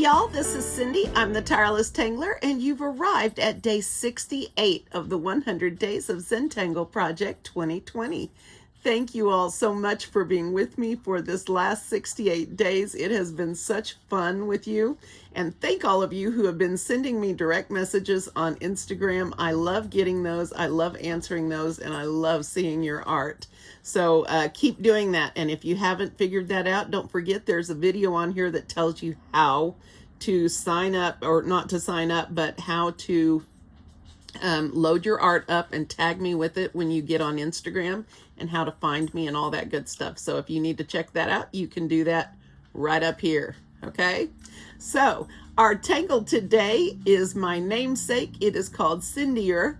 y'all, this is Cindy. I'm the Tireless Tangler, and you've arrived at day 68 of the 100 Days of Zentangle Project 2020. Thank you all so much for being with me for this last 68 days. It has been such fun with you. And thank all of you who have been sending me direct messages on Instagram. I love getting those. I love answering those, and I love seeing your art. So keep doing that. And if you haven't figured that out, don't forget there's a video on here that tells you how to sign up, or not to sign up, but how to load your art up and tag me with it when you get on Instagram, and how to find me and all that good stuff. So if you need to check that out, you can do that right up here. Okay, so our tangle today is my namesake. It is called Cindier,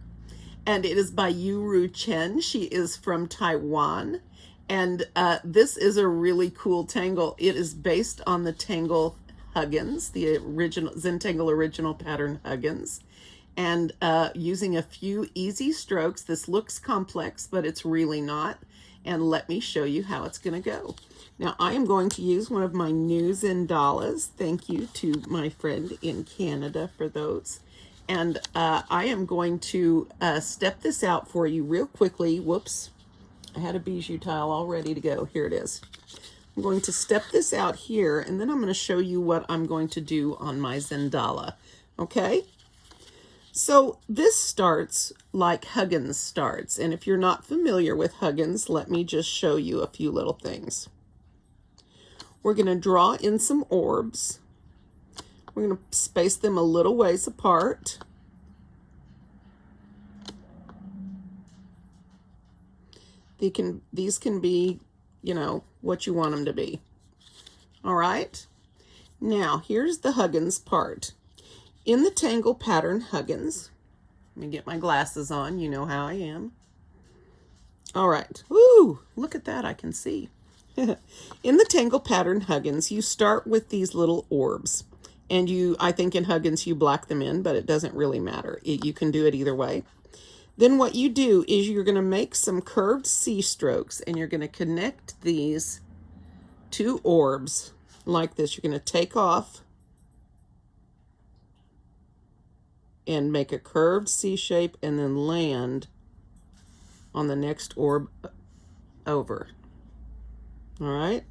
and it is by Yu Ru Chen. She is from Taiwan, and this is a really cool tangle. It is based on the tangle Huggins, the original Zentangle original pattern Huggins, and using a few easy strokes. This looks complex, but it's really not. And let me show you how it's going to go. Now, I am going to use one of my new Zendalas. Thank you to my friend in Canada for those. And I am going to step this out for you real quickly. Whoops, I had a bijou tile all ready to go. Here it is. I'm going to step this out here, and then I'm going to show you what I'm going to do on my Zendala. Okay? So this starts like Huggins starts. And if you're not familiar with Huggins, let me just show you a few little things. We're going to draw in some orbs. We're going to space them a little ways apart. These can be, you know, what you want them to be. All right. Now, here's the Huggins part. In the tangle pattern Huggins, let me get my glasses on. You know how I am. All right. Woo! Look at that. I can see. In the tangle pattern Huggins, you start with these little orbs. And I think in Huggins you black them in, but it doesn't really matter. You can do it either way. Then what you do is you're going to make some curved C strokes, and you're going to connect these two orbs like this. You're going to take off and make a curved C shape, and then land on the next orb over. All right.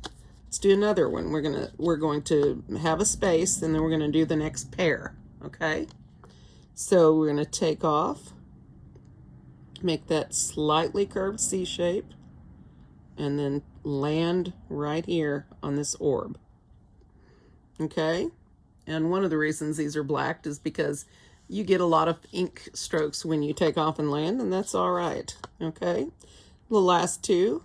Let's do another one. We're going to have a space, and then we're going to do the next pair. Okay. So we're going to take off, make that slightly curved C shape, and then land right here on this orb. Okay. And one of the reasons these are blacked is because you get a lot of ink strokes when you take off and land, and that's all right. Okay. The last two.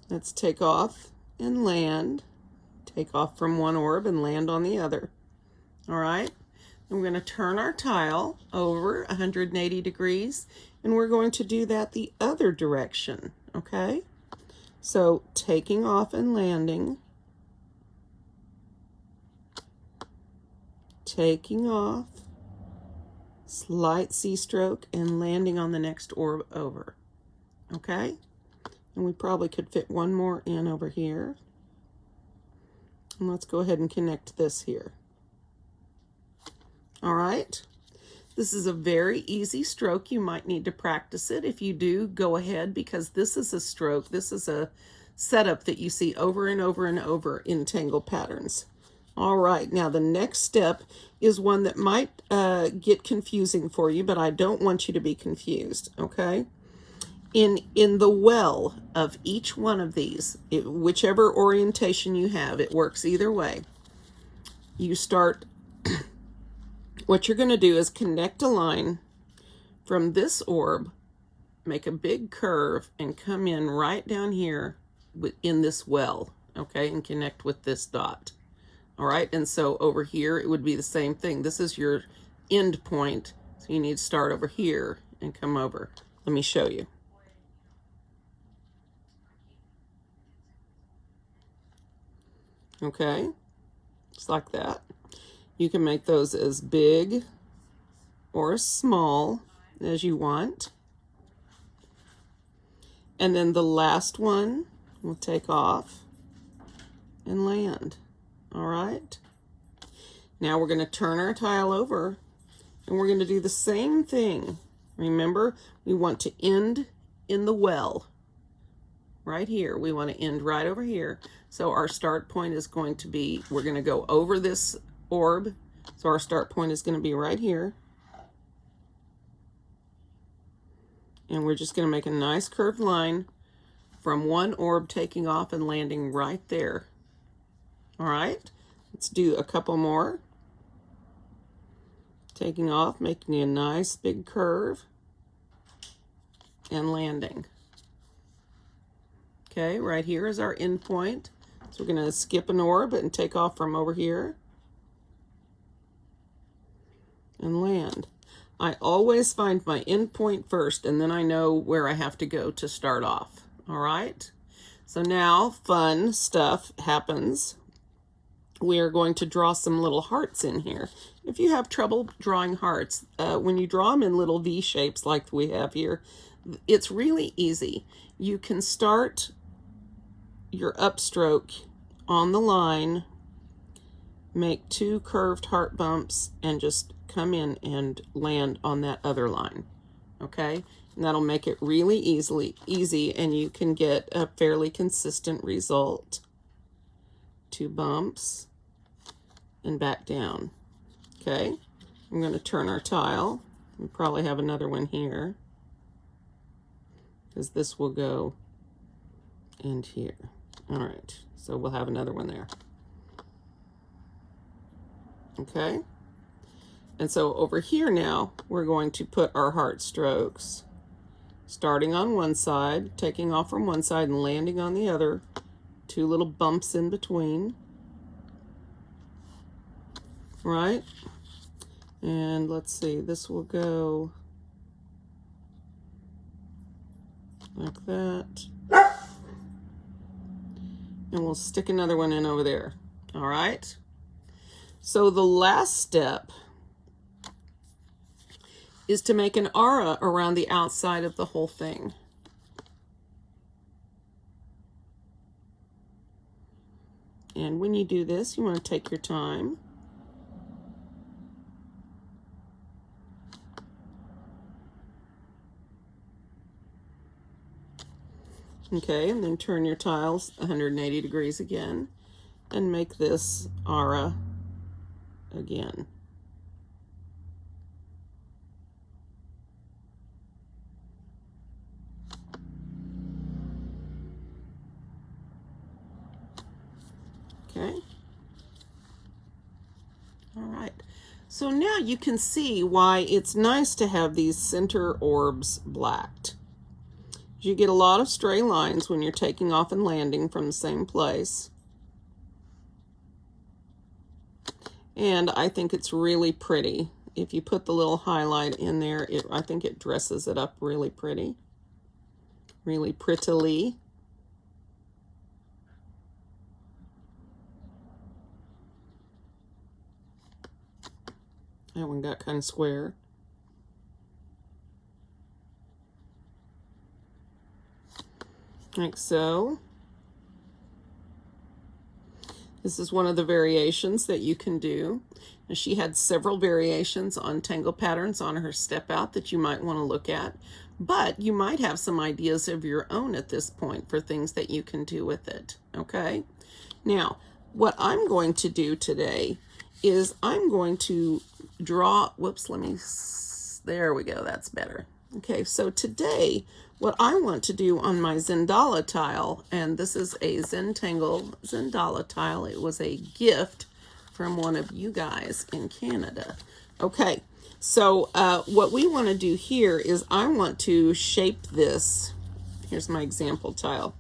Let's take off and land. Take off from one orb and land on the other. All right. And we're going to turn our tile over 180 degrees, and we're going to do that the other direction. Okay. So taking off and landing. Taking off, slight C stroke, and landing on the next orb over. Okay? And we probably could fit one more in over here. And let's go ahead and connect this here. All right? This is a very easy stroke. You might need to practice it. If you do, go ahead, because this is a stroke. This is a setup that you see over and over and over in tangle patterns. All right, now the next step is one that might get confusing for you, but I don't want you to be confused, okay? In the well of each one of these, whichever orientation you have, it works either way. You start, what you're going to do is connect a line from this orb, make a big curve, and come in right down here in this well, okay, and connect with this dot. All right, and so over here, it would be the same thing. This is your end point, so you need to start over here and come over. Let me show you. Okay, just like that. You can make those as big or as small as you want. And then the last one, we'll take off and land. All right. Now we're going to turn our tile over and we're going to do the same thing. Remember, we want to end in the well. Right here, we want to end right over here. So our start point is going to be, we're going to go over this orb. So our start point is going to be right here. And we're just going to make a nice curved line from one orb taking off and landing right there. All right, let's do a couple more. Taking off, making a nice big curve, and landing. Okay, right here is our end point. So we're going to skip an orb and take off from over here and land. I always find my end point first, and then I know where I have to go to start off. All right, so now fun stuff happens. We are going to draw some little hearts in here. If you have trouble drawing hearts, when you draw them in little V shapes like we have here, it's really easy. You can start your upstroke on the line, make two curved heart bumps, and just come in and land on that other line. Okay, and that'll make it really easy, and you can get a fairly consistent result. Two bumps and back down. Okay, I'm going to turn our tile. We probably have another one here because this will go in here. All right, so we'll have another one there. Okay, and so over here now we're going to put our heart strokes, starting on one side, taking off from one side and landing on the other. Two little bumps in between. Right, and let's see, this will go like that, and we'll stick another one in over there. All right, so the last step is to make an aura around the outside of the whole thing. And when you do this, you want to take your time. Okay, and then turn your tiles 180 degrees again and make this aura again. Okay. All right. So now you can see why it's nice to have these center orbs blacked. You get a lot of stray lines when you're taking off and landing from the same place. And I think it's really pretty. If you put the little highlight in there, I think it dresses it up really pretty. Really prettily. That one got kind of square. Like so. This is one of the variations that you can do. And she had several variations on Tangle Patterns on her step out that you might want to look at. But you might have some ideas of your own at this point for things that you can do with it. Okay? Now, what I'm going to do today is I'm going to draw, whoops, there we go, that's better. Okay, so today, what I want to do on my Zentangle tile, and this is a Zentangle tile. It was a gift from one of you guys in Canada. Okay, so what we want to do here is I want to shape this. Here's my example tile.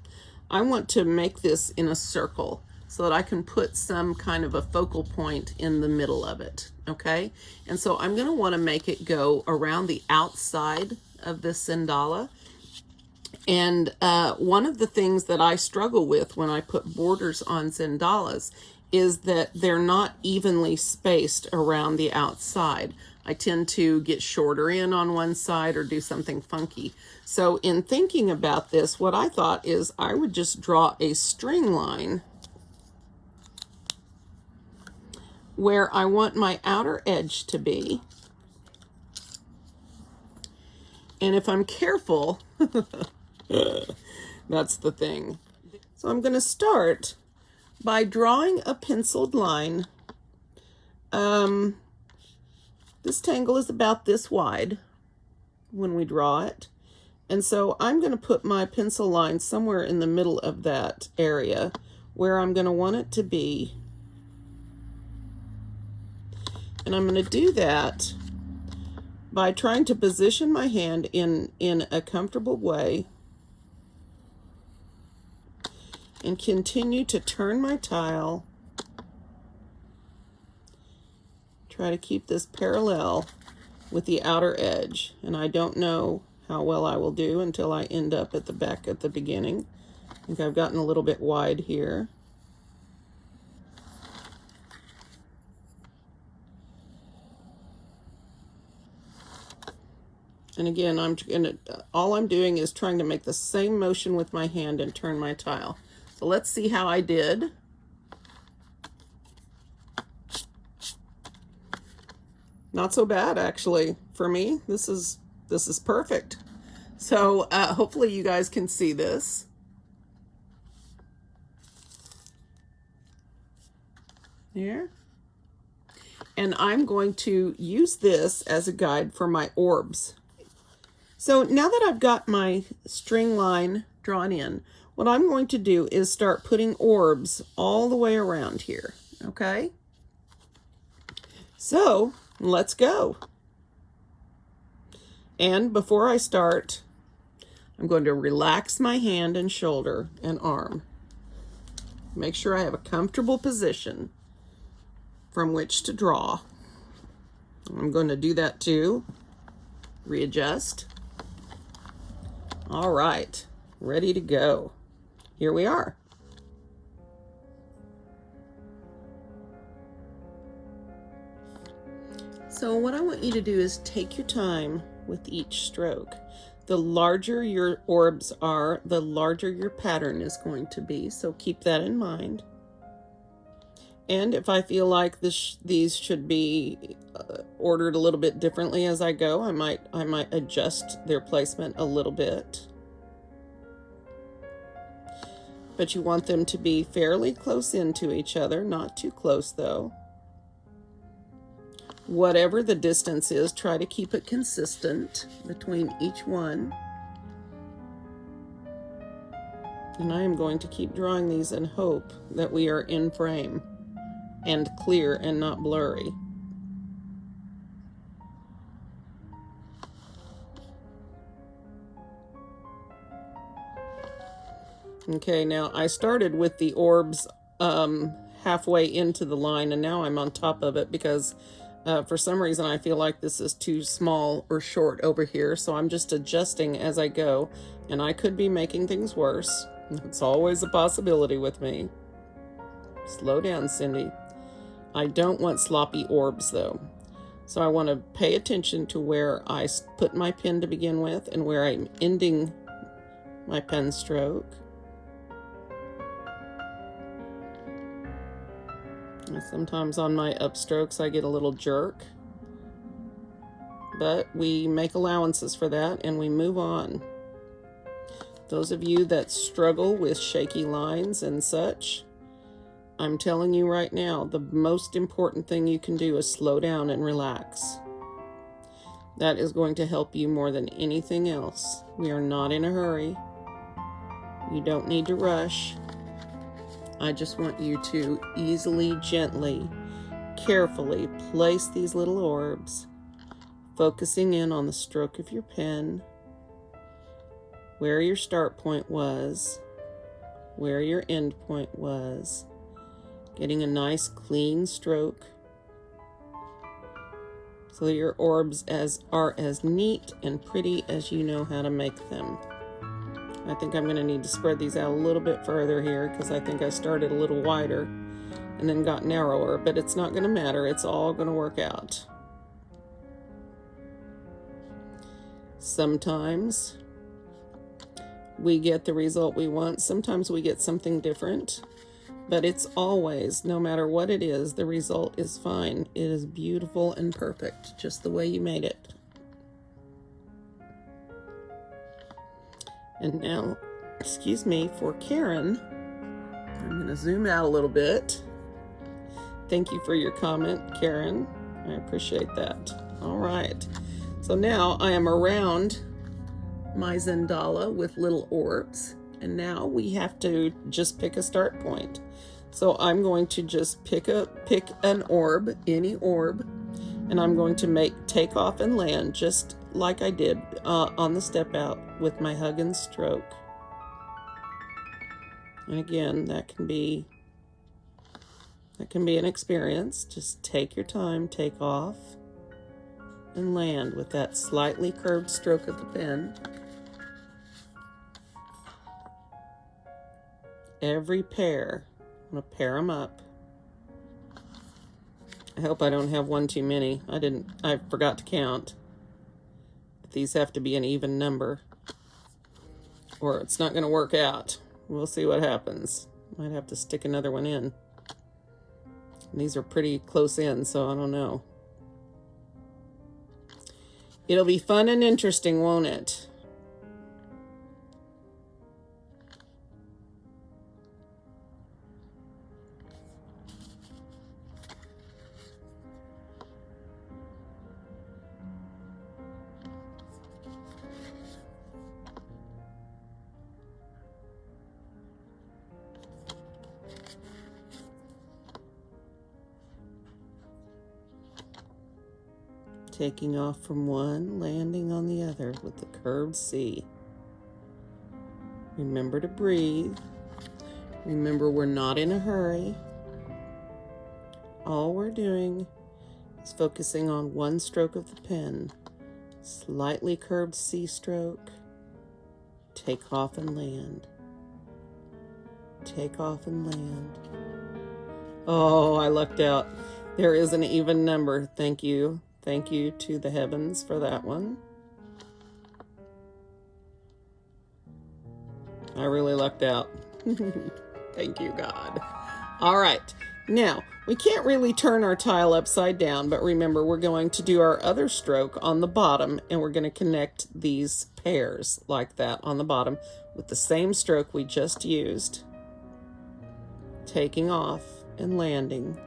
I want to make this in a circle so that I can put some kind of a focal point in the middle of it, okay? And so I'm gonna wanna make it go around the outside of this Zentangle. And one of the things that I struggle with when I put borders on Zentangles is that they're not evenly spaced around the outside. I tend to get shorter in on one side or do something funky. So in thinking about this, what I thought is I would just draw a string line where I want my outer edge to be. And if I'm careful, that's the thing. So I'm going to start by drawing a penciled line. This tangle is about this wide when we draw it. And so I'm going to put my pencil line somewhere in the middle of that area where I'm going to want it to be. And I'm going to do that by trying to position my hand in a comfortable way and continue to turn my tile. Try to keep this parallel with the outer edge. And I don't know how well I will do until I end up at the back at the beginning. I think I've gotten a little bit wide here. And again, all I'm doing is trying to make the same motion with my hand and turn my tile. So let's see how I did. Not so bad, actually. For me, this is perfect. So hopefully you guys can see this. There. And I'm going to use this as a guide for my orbs. So now that I've got my string line drawn in, what I'm going to do is start putting orbs all the way around here, okay? So let's go. And before I start, I'm going to relax my hand and shoulder and arm. Make sure I have a comfortable position from which to draw. I'm going to do that too. Readjust. All right, ready to go. Here we are. So what I want you to do is take your time with each stroke. The larger your orbs are, the larger your pattern is going to be, so keep that in mind. And if I feel like these should be ordered a little bit differently as I go, I might adjust their placement a little bit. But you want them to be fairly close into each other, not too close though. Whatever the distance is, try to keep it consistent between each one. And I am going to keep drawing these and hope that we are in frame and clear and not blurry. Okay, now I started with the orbs halfway into the line, and now I'm on top of it because for some reason I feel like this is too small or short over here, so I'm just adjusting as I go, and I could be making things worse. It's always a possibility with me. Slow down, Cindy. I don't want sloppy orbs though. So I want to pay attention to where I put my pen to begin with and where I'm ending my pen stroke. And sometimes on my upstrokes I get a little jerk, but we make allowances for that and we move on. Those of you that struggle with shaky lines and such, I'm telling you right now, the most important thing you can do is slow down and relax. That is going to help you more than anything else. We are not in a hurry. You don't need to rush. I just want you to easily, gently, carefully place these little orbs, focusing in on the stroke of your pen, where your start point was, where your end point was, getting a nice clean stroke so that your orbs are as neat and pretty as you know how to make them. I think I'm going to need to spread these out a little bit further here because I think I started a little wider and then got narrower, but it's not going to matter. It's all going to work out. Sometimes we get the result we want. Sometimes we get something different. but it's always, no matter what it is, the result is fine. It is beautiful and perfect, just the way you made it. And now, excuse me, for Karen, I'm going to zoom out a little bit. Thank you for your comment, Karen. I appreciate that. All right. So now I am around my Zentangle with little orbs. And now we have to just pick a start point. So I'm going to just pick an orb, any orb, and I'm going to take off and land just like I did on the step out with my Huggins stroke. And again, that can be an experience. Just take your time, take off, and land with that slightly curved stroke of the pen. Every pair, I'm going to pair them up. I hope I don't have one too many. I forgot to count. But these have to be an even number, or it's not going to work out. We'll see what happens. Might have to stick another one in. And these are pretty close in, so I don't know. It'll be fun and interesting, won't it? Taking off from one, landing on the other with the curved C. Remember to breathe. Remember, we're not in a hurry. All we're doing is focusing on one stroke of the pen. Slightly curved C stroke. Take off and land. Take off and land. Oh, I lucked out. There is an even number. Thank you. Thank you to the heavens for that one. I really lucked out. Thank you, God. All right. Now, we can't really turn our tile upside down, but remember, we're going to do our other stroke on the bottom, and we're going to connect these pairs like that on the bottom with the same stroke we just used. Taking off and landing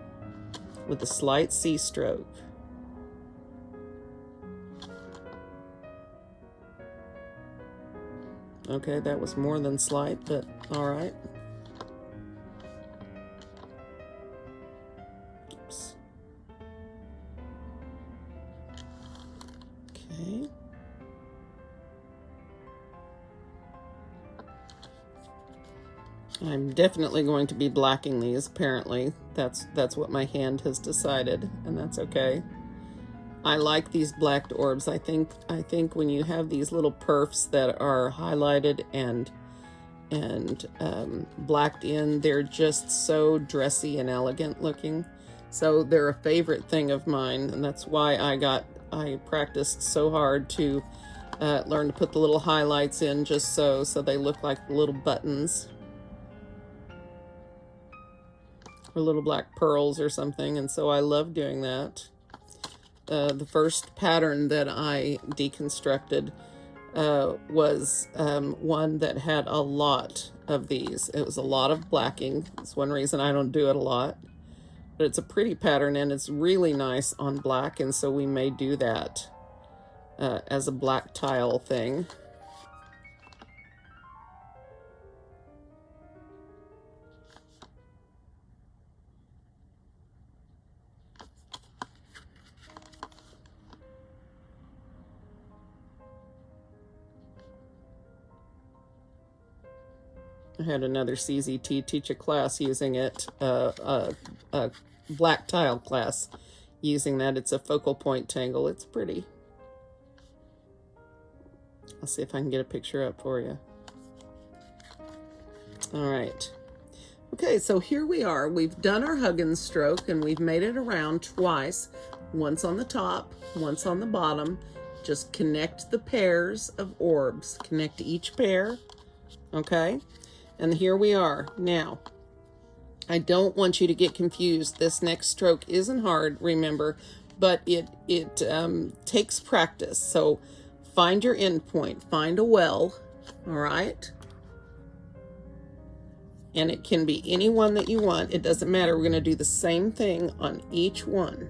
with a slight C stroke. Okay, that was more than slight, but all right. Oops. Okay. I'm definitely going to be blacking these, apparently. That's what my hand has decided, and that's okay. I like these blacked orbs. I think when you have these little perfs that are highlighted and blacked in, they're just so dressy and elegant looking. So they're a favorite thing of mine, and that's why I practiced so hard to learn to put the little highlights in just so they look like little buttons or little black pearls or something, and so I love doing that. The first pattern that I deconstructed was one that had a lot of these. It was a lot of blacking. That's one reason I don't do it a lot. But it's a pretty pattern, and it's really nice on black, and so we may do that as a black tile thing. I had another CZT teach a class using it, a black tile class using that. It's a focal point tangle. It's pretty. I'll see if I can get a picture up for you. All right. Okay, so here we are. We've done our Huggins stroke, and we've made it around twice. Once on the top, once on the bottom. Just connect the pairs of orbs. Connect each pair, okay? And here we are. Now, I don't want you to get confused. This next stroke isn't hard, remember, but it takes practice. So find your end point, find a well, all right? And it can be any one that you want. It doesn't matter. We're going to do the same thing on each one.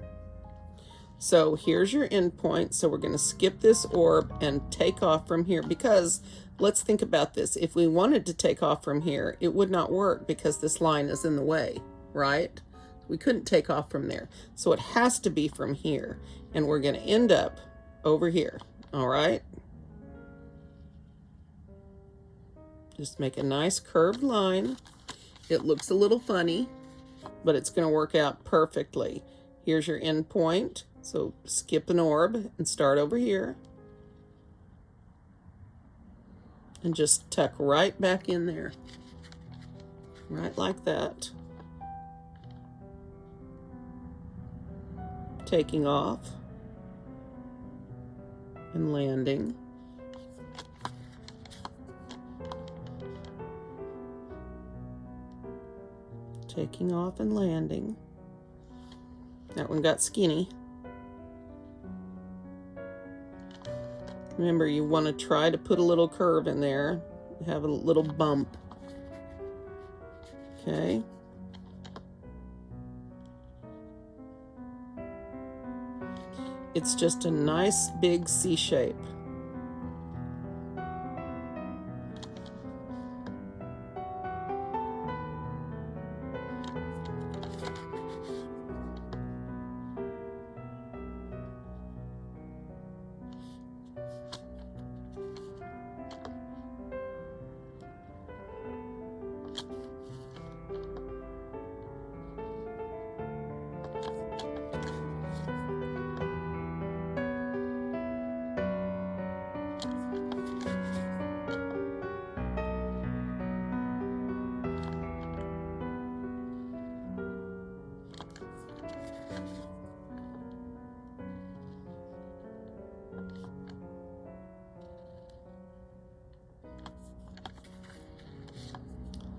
So here's your end point. So we're going to skip this orb and take off from here, because let's think about this. If we wanted to take off from here, it would not work because this line is in the way, right? We couldn't take off from there. So it has to be from here. And we're going to end up over here, all right? Just make a nice curved line. It looks a little funny, but it's going to work out perfectly. Here's your end point. So skip an orb and start over here. And just tuck right back in there. Right like that. Taking off and landing. Taking off and landing. That one got skinny. Remember, you want to try to put a little curve in there, have a little bump. Okay. It's just a nice big C shape.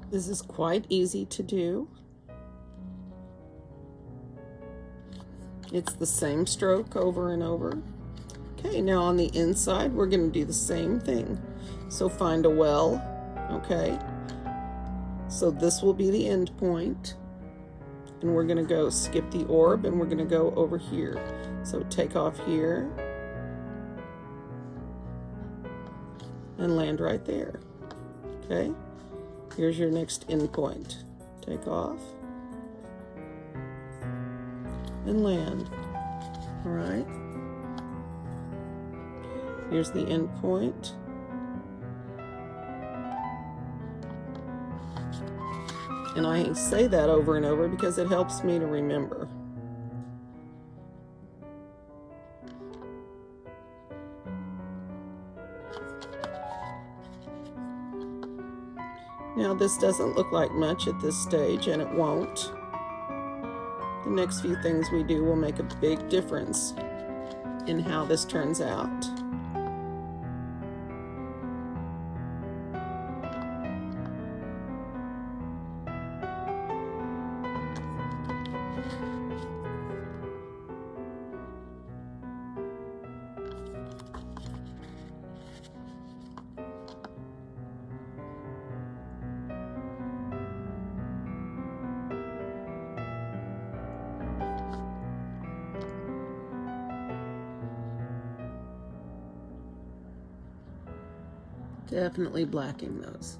This is quite easy to do. It's the same stroke over and over. Okay, now on the inside, we're going to do the same thing. So find a well, okay? So this will be the end point. And we're going to go skip the orb, and we're going to go over here. So take off here. And land right there, okay? Here's your next end point. Take off and land. All right. Here's the end point. And I say that over and over because it helps me to remember. Now this doesn't look like much at this stage, and it won't. The next few things we do will make a big difference in how this turns out. Definitely blacking those.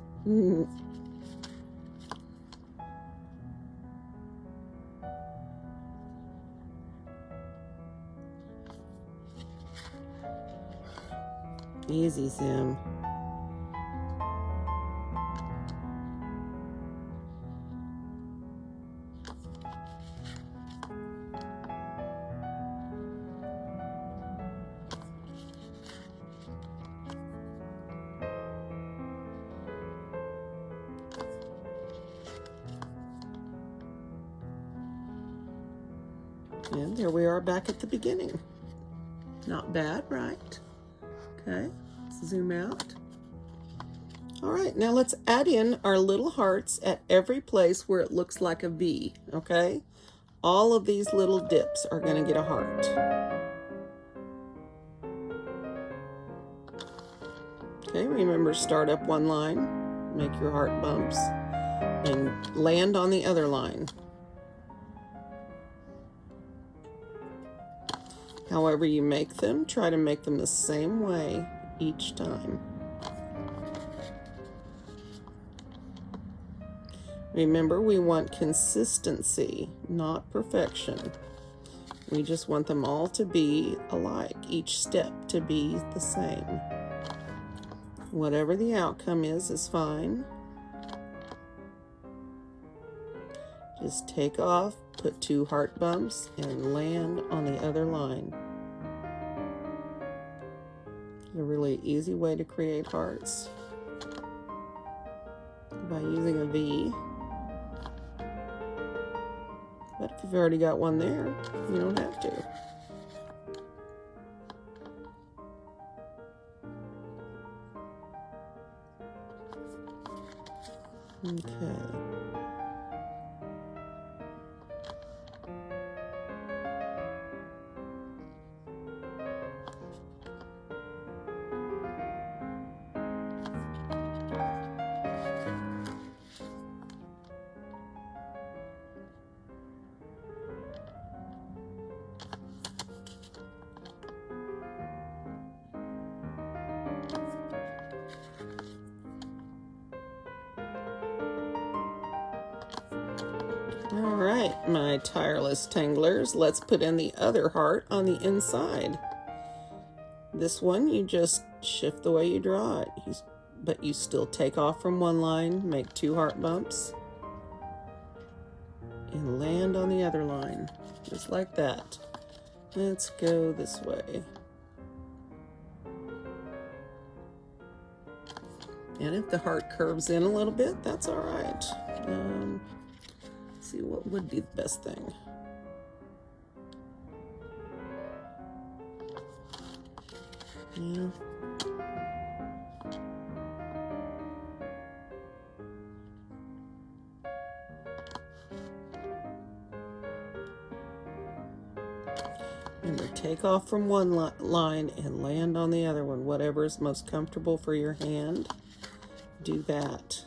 Easy, Zim. And there we are back at the beginning. Not bad, right? Okay, let's zoom out. All right, now let's add in our little hearts at every place where it looks like a V, okay? All of these little dips are going to get a heart. Okay, remember, start up one line, make your heart bumps, and land on the other line. However you make them, try to make them the same way each time. Remember, we want consistency, not perfection. We just want them all to be alike, each step to be the same. Whatever the outcome is fine. Just take off, put 2 heart bumps, and land on the other line. A really easy way to create hearts by using a V. But if you've already got one there, you don't have to. Okay. All right, my tireless tanglers, let's put in the other heart on the inside. This one, you just shift the way you draw it, but you still take off from one line, make 2 heart bumps, and land on the other line, just like that. Let's go this way. And if the heart curves in a little bit, that's all right. See what would be the best thing. Yeah. Remember, take off from one line and land on the other one. Whatever is most comfortable for your hand, do that.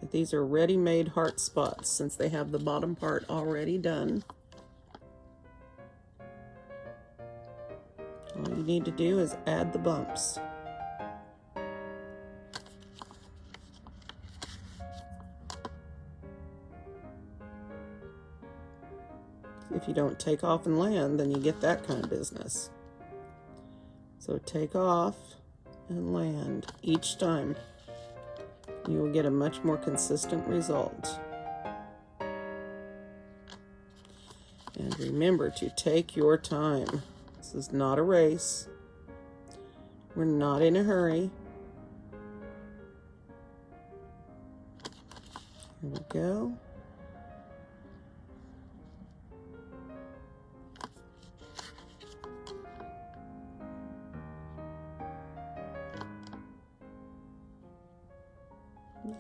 But these are ready-made heart spots since they have the bottom part already done. All you need to do is add the bumps. If you don't take off and land, then you get that kind of business. So take off and land each time. You will get a much more consistent result. And remember to take your time. This is not a race. We're not in a hurry. Here we go.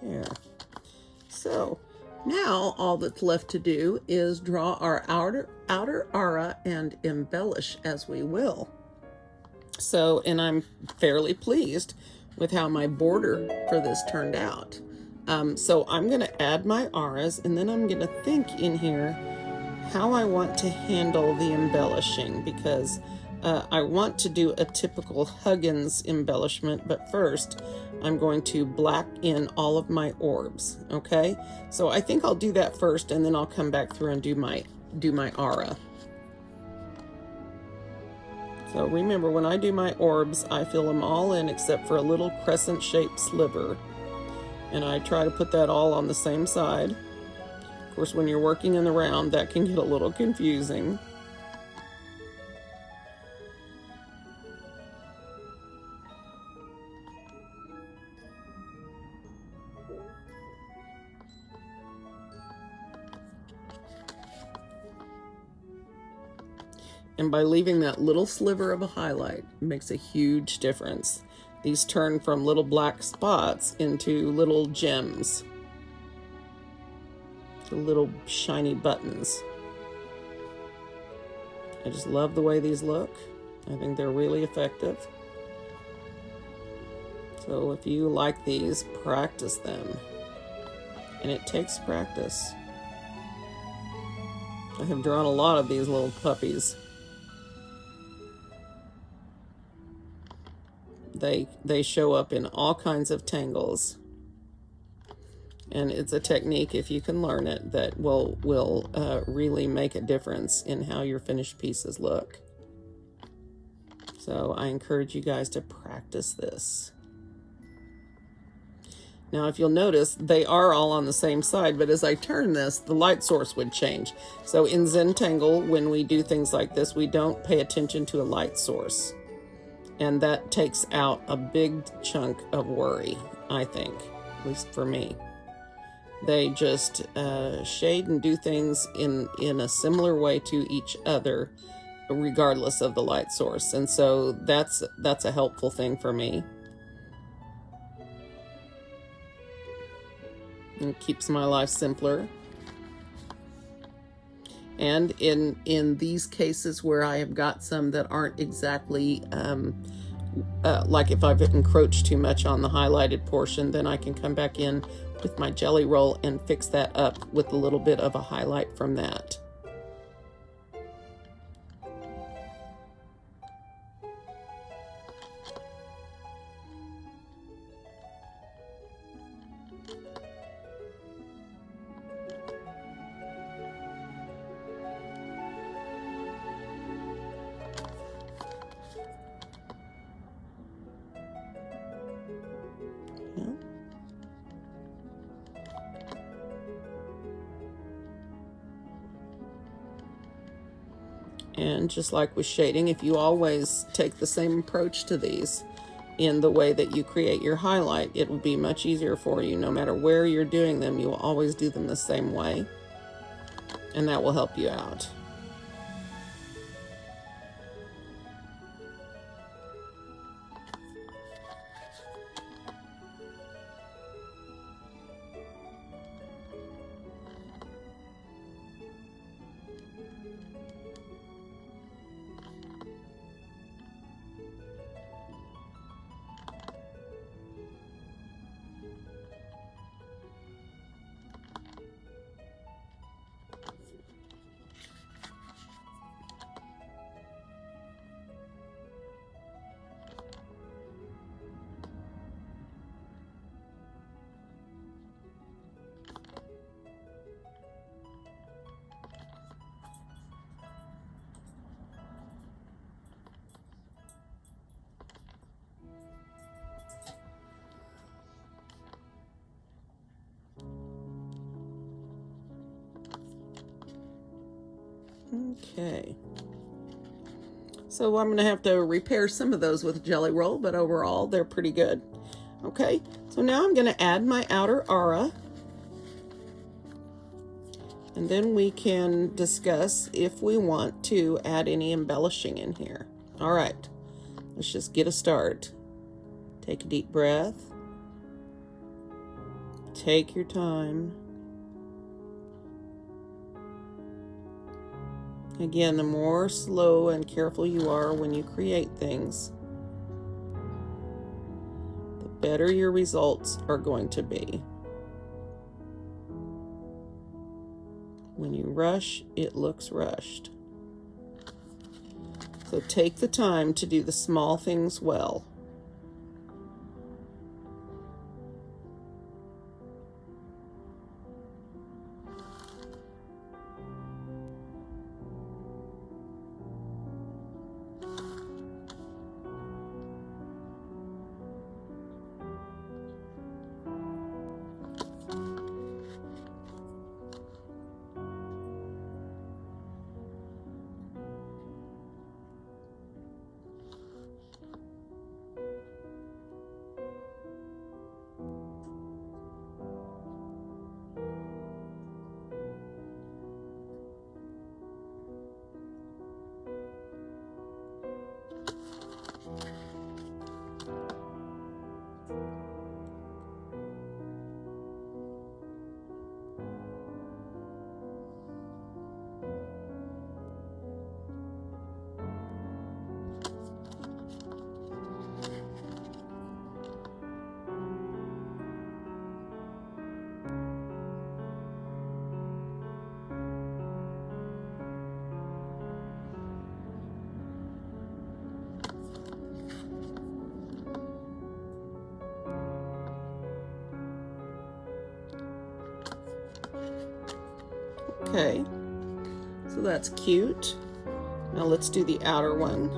There. So now all that's left to do is draw our outer aura and embellish as we will. So, and I'm fairly pleased with how my border for this turned out. So I'm going to add my auras, and then I'm going to think in here how I want to handle the embellishing, because I want to do a typical Huggins embellishment, but first I'm going to black in all of my orbs, okay? So I think I'll do that first, and then I'll come back through and do my aura. So remember, when I do my orbs, I fill them all in except for a little crescent-shaped sliver. And I try to put that all on the same side. Of course, when you're working in the round, that can get a little confusing. And by leaving that little sliver of a highlight, it makes a huge difference. These turn from little black spots into little gems, to little shiny buttons. I just love the way these look. I think they're really effective. So if you like these, practice them. And it takes practice. I have drawn a lot of these little puppies. They show up in all kinds of tangles. And it's a technique, if you can learn it, that will really make a difference in how your finished pieces look. So I encourage you guys to practice this. Now, if you'll notice, they are all on the same side, but as I turn this, the light source would change. So in Zentangle, when we do things like this, we don't pay attention to a light source. And that takes out a big chunk of worry, I think, at least for me. They just shade and do things in a similar way to each other, regardless of the light source. And so that's a helpful thing for me. It keeps my life simpler. And in these cases where I have got some that aren't exactly, like if I've encroached too much on the highlighted portion, then I can come back in with my jelly roll and fix that up with a little bit of a highlight from that. And just like with shading, if you always take the same approach to these in the way that you create your highlight, it will be much easier for you. No matter where you're doing them, you will always do them the same way. And that will help you out. Okay. So I'm going to have to repair some of those with jelly roll, but overall they're pretty good. Okay, so now I'm going to add my outer aura. And then we can discuss if we want to add any embellishing in here. All right, let's just get a start. Take a deep breath. Take your time. Again, the more slow and careful you are when you create things, the better your results are going to be. When you rush, it looks rushed. So take the time to do the small things well. Okay, so that's cute. Now let's do the outer one.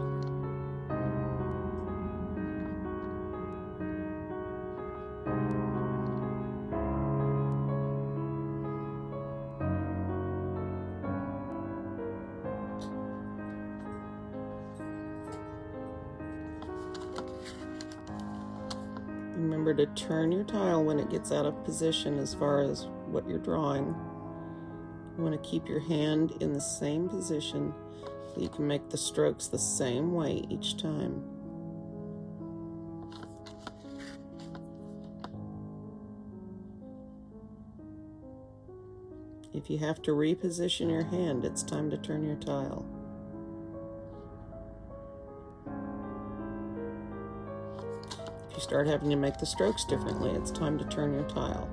Remember to turn your tile when it gets out of position as far as what you're drawing. You want to keep your hand in the same position so you can make the strokes the same way each time. If you have to reposition your hand, it's time to turn your tile. If you start having to make the strokes differently, it's time to turn your tile.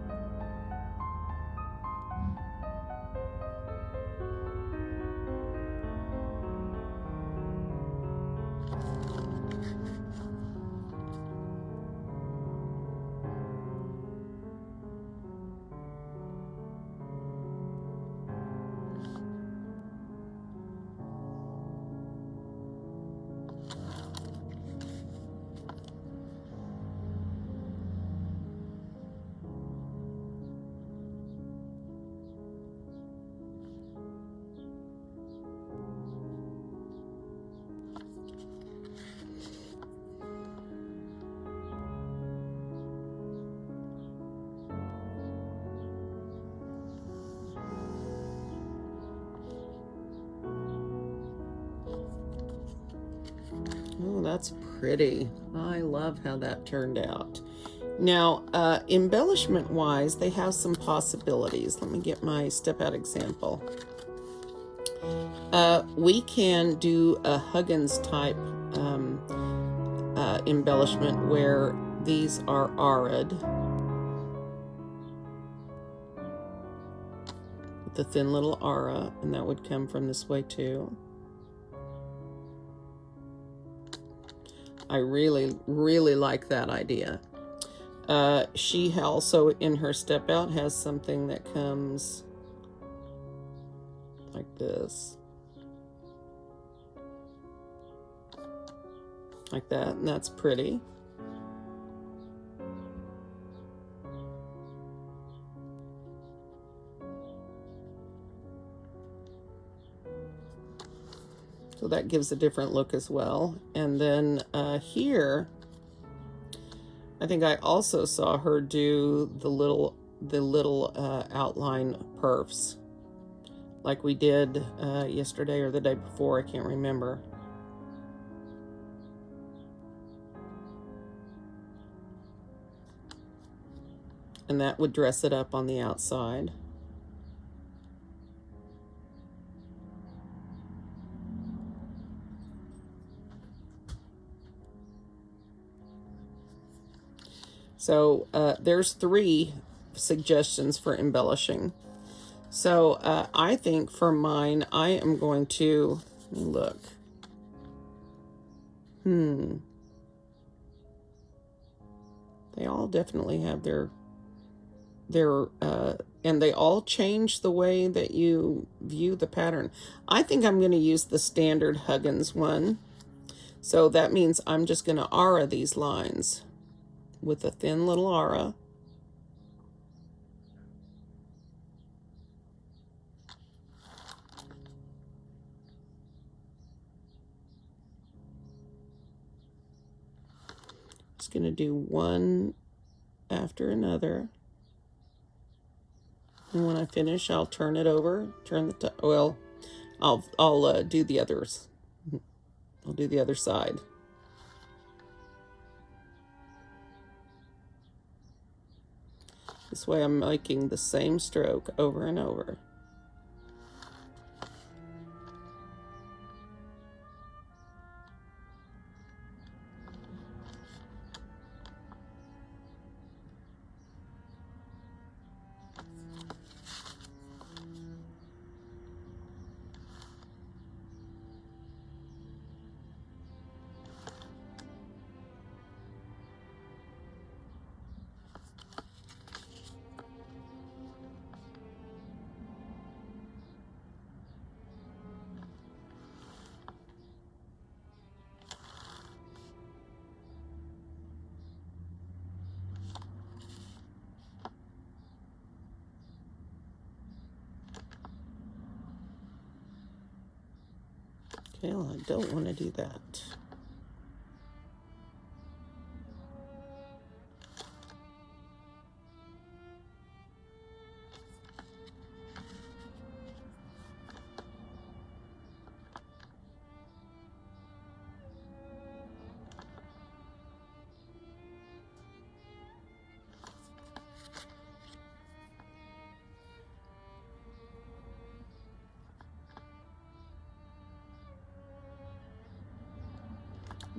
Oh, that's pretty. I love how that turned out. Now, embellishment-wise, they have some possibilities. Let me get my step-out example. We can do a Huggins type embellishment where these are arid with the thin little aura, and that would come from this way too. I really, really like that idea. She also, in her step out, has something that comes like this. Like that, and that's pretty. So that gives a different look as well. And then here, I think I also saw her do the little outline perfs, like we did yesterday or the day before, I can't remember. And that would dress it up on the outside. So there's 3 suggestions for embellishing. So I think for mine, I am going to, let me look. They all definitely have their and they all change the way that you view the pattern. I think I'm going to use the standard Huggins one. So that means I'm just going to aura these lines with a thin little aura. Just going to do one after another. And when I finish, I'll turn it over, well, I'll do the others. I'll do the other side. This way I'm making the same stroke over and over. Okay, well, I don't want to do that.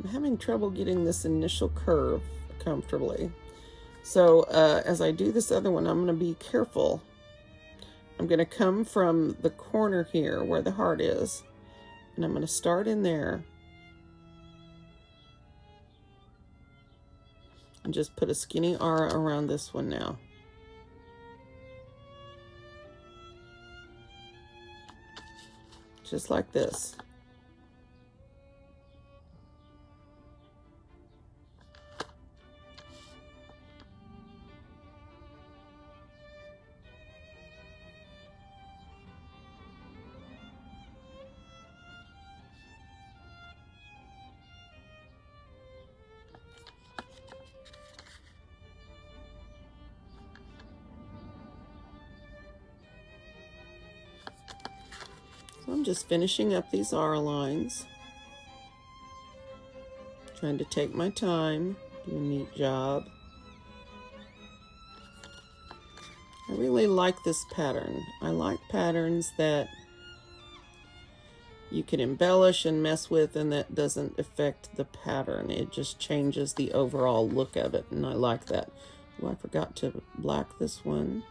I'm having trouble getting this initial curve comfortably. So as I do this other one, I'm going to be careful. I'm going to come from the corner here where the heart is, and I'm going to start in there and just put a skinny R around this one now. Just like this. So I'm just finishing up these R lines. Trying to take my time, do a neat job. I really like this pattern. I like patterns that you can embellish and mess with, and that doesn't affect the pattern. It just changes the overall look of it, and I like that. Oh, I forgot to black this one.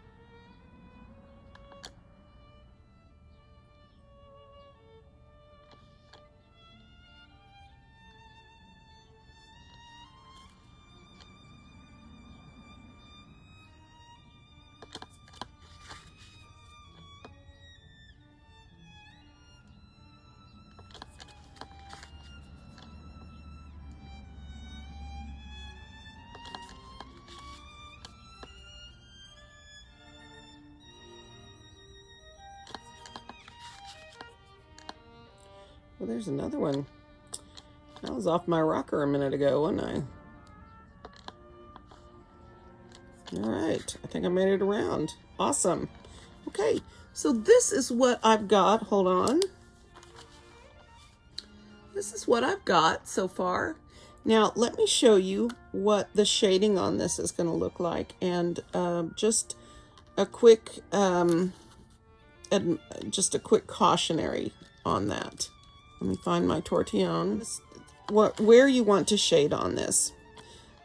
Well, there's another one. I was off my rocker a minute ago, wasn't I? All right, I think I made it around. Awesome. Okay, so this is what I've got. Hold on. This is what I've got so far. Now, let me show you what the shading on this is going to look like. And just a quick cautionary on that. Let me find my tortillon. Where you want to shade on this.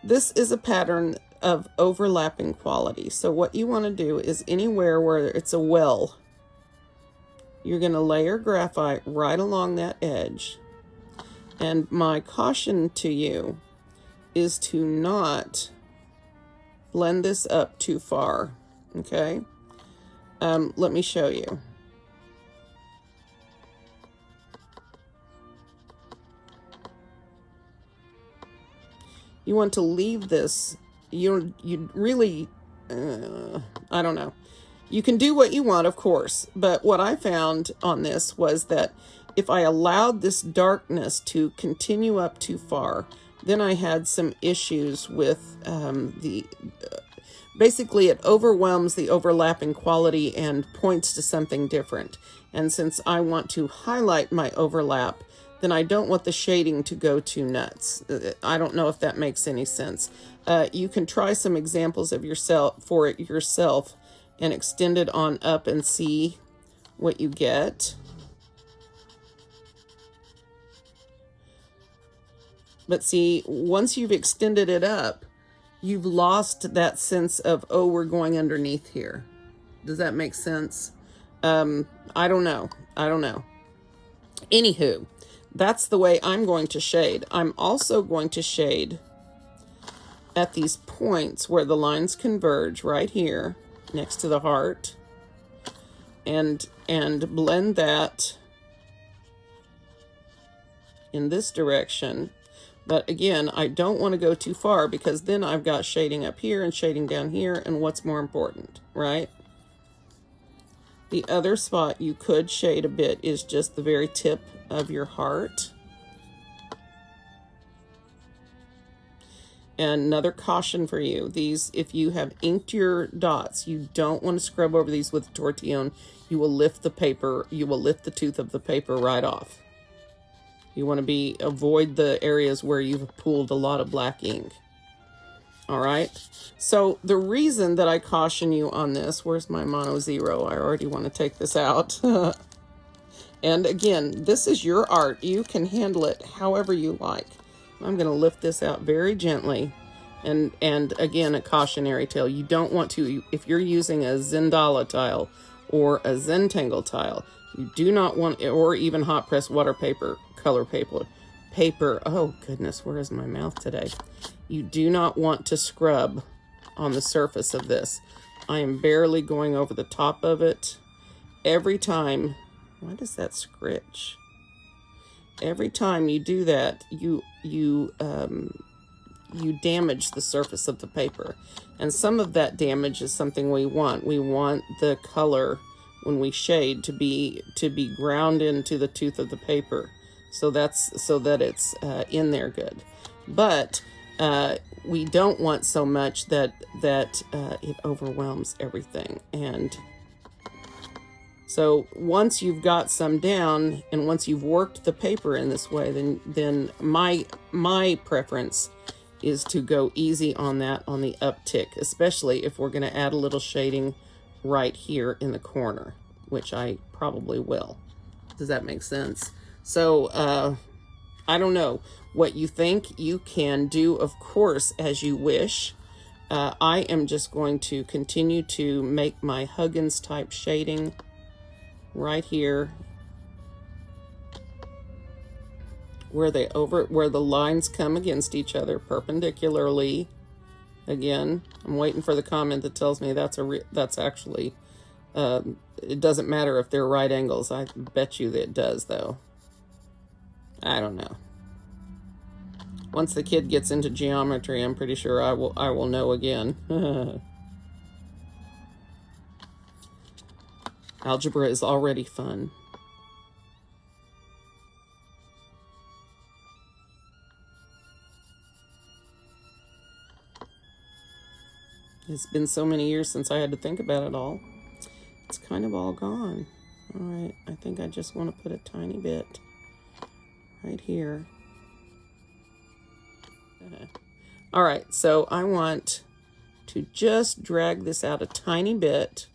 This is a pattern of overlapping quality. So what you want to do is anywhere where it's a well, you're going to layer graphite right along that edge. And my caution to you is to not blend this up too far, okay? Let me show you. You want to leave this, you really, I don't know. You can do what you want, of course, but what I found on this was that if I allowed this darkness to continue up too far, then I had some issues with basically it overwhelms the overlapping quality and points to something different. And since I want to highlight my overlap, then I don't want the shading to go too nuts. I don't know if that makes any sense. You can try some examples of yourself and extend it on up and see what you get. But see, once you've extended it up, you've lost that sense of, oh, we're going underneath here. Does that make sense? I don't know. Anywho, that's the way I'm going to shade. I'm also going to shade at these points where the lines converge right here next to the heart, and blend that in this direction. But again, I don't want to go too far because then I've got shading up here and shading down here, and what's more important, right? The other spot you could shade a bit is just the very tip of your heart. And another caution for you, these, if you have inked your dots, you don't want to scrub over these with tortillon. You will lift the paper, you will lift the tooth of the paper right off. You want to avoid the areas where you've pooled a lot of black ink. All right, so the reason that I caution you on this, where's my mono zero? I already want to take this out. And again, this is your art. You can handle it however you like. I'm going to lift this out very gently. And again, a cautionary tale. You don't want to, if you're using a Zentangle tile or a Zentangle tile, you do not want, or even hot press water paper, color paper. Oh goodness, where is my mouth today? You do not want to scrub on the surface of this. I am barely going over the top of it. Every time, why does that scritch? Every time you do that, you damage the surface of the paper. And some of that damage is something we want. We want the color when we shade to be ground into the tooth of the paper. So that it's in there good. But we don't want so much that it overwhelms everything. And so once you've got some down and once you've worked the paper in this way, then my preference is to go easy on that on the uptick, especially if we're going to add a little shading right here in the corner, which I probably will. Does that make sense? So I don't know what you think. You can do, of course, as you wish. I am just going to continue to make my Huggins type shading right here where the lines come against each other perpendicularly. Again, I'm waiting for the comment that tells me that's actually it doesn't matter if they're right angles. I bet you that it does, though. I don't know. Once the kid gets into geometry, I'm pretty sure I will know again. Algebra is already fun. It's been so many years since I had to think about it all. It's kind of all gone. All right, I think I just want to put a tiny bit right here. All right, so I want to just drag this out a tiny bit.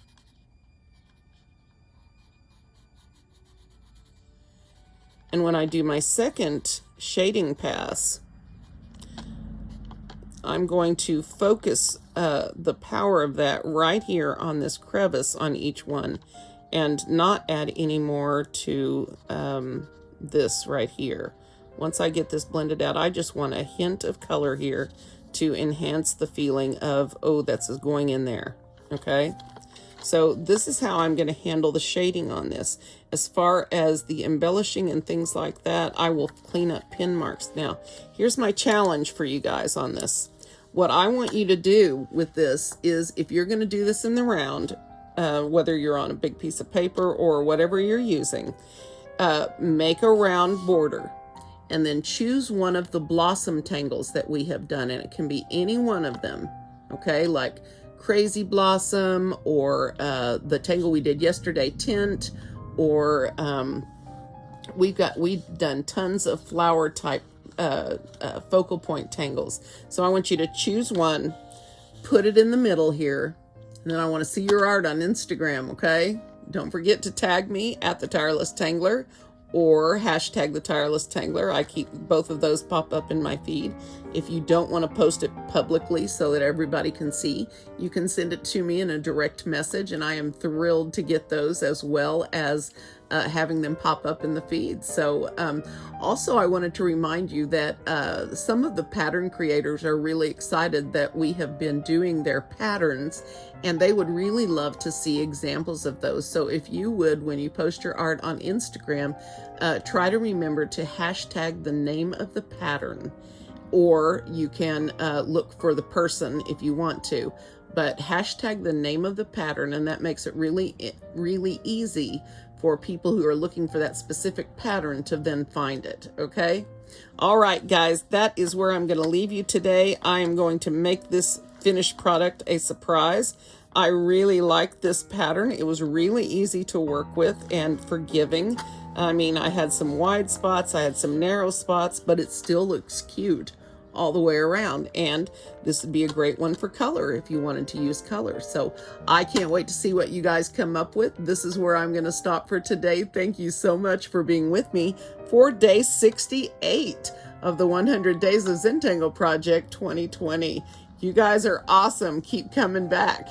And when I do my second shading pass, I'm going to focus the power of that right here on this crevice on each one and not add any more to this right here. Once I get this blended out, I just want a hint of color here to enhance the feeling of, oh, that's going in there, okay? So this is how I'm going to handle the shading on this. As far as the embellishing and things like that, I will clean up pin marks. Now, here's my challenge for you guys on this. What I want you to do with this is, if you're going to do this in the round, whether you're on a big piece of paper or whatever you're using, make a round border and then choose one of the blossom tangles that we have done. And it can be any one of them, okay? Like Crazy Blossom, or the tangle we did yesterday, Tint, or we've done tons of flower type focal point tangles. So I want you to choose one, put it in the middle here, and then I want to see your art on Instagram, okay? Don't forget to tag me at thetirelesstangler or hashtag thetirelesstangler. I keep both of those pop up in my feed. If you don't want to post it publicly so that everybody can see, you can send it to me in a direct message, and I am thrilled to get those, as well as having them pop up in the feed. So also I wanted to remind you that some of the pattern creators are really excited that we have been doing their patterns, and they would really love to see examples of those. So if you would, when you post your art on Instagram, try to remember to hashtag the name of the pattern, or you can look for the person if you want to. but hashtag the name of the pattern, and that makes it really easy for people who are looking for that specific pattern to then find it. Okay. All right, guys, that is where I'm going to leave you today. I am going to make this finished product a surprise. I really like this pattern. It was really easy to work with and forgiving. I mean, I had some wide spots, I had some narrow spots, but it still looks cute all the way around. And this would be a great one for color if you wanted to use color. So I can't wait to see what you guys come up with. This is where I'm going to stop for today. Thank you so much for being with me for day 68 of the 100 Days of Zentangle Project 2020. You guys are awesome. Keep coming back.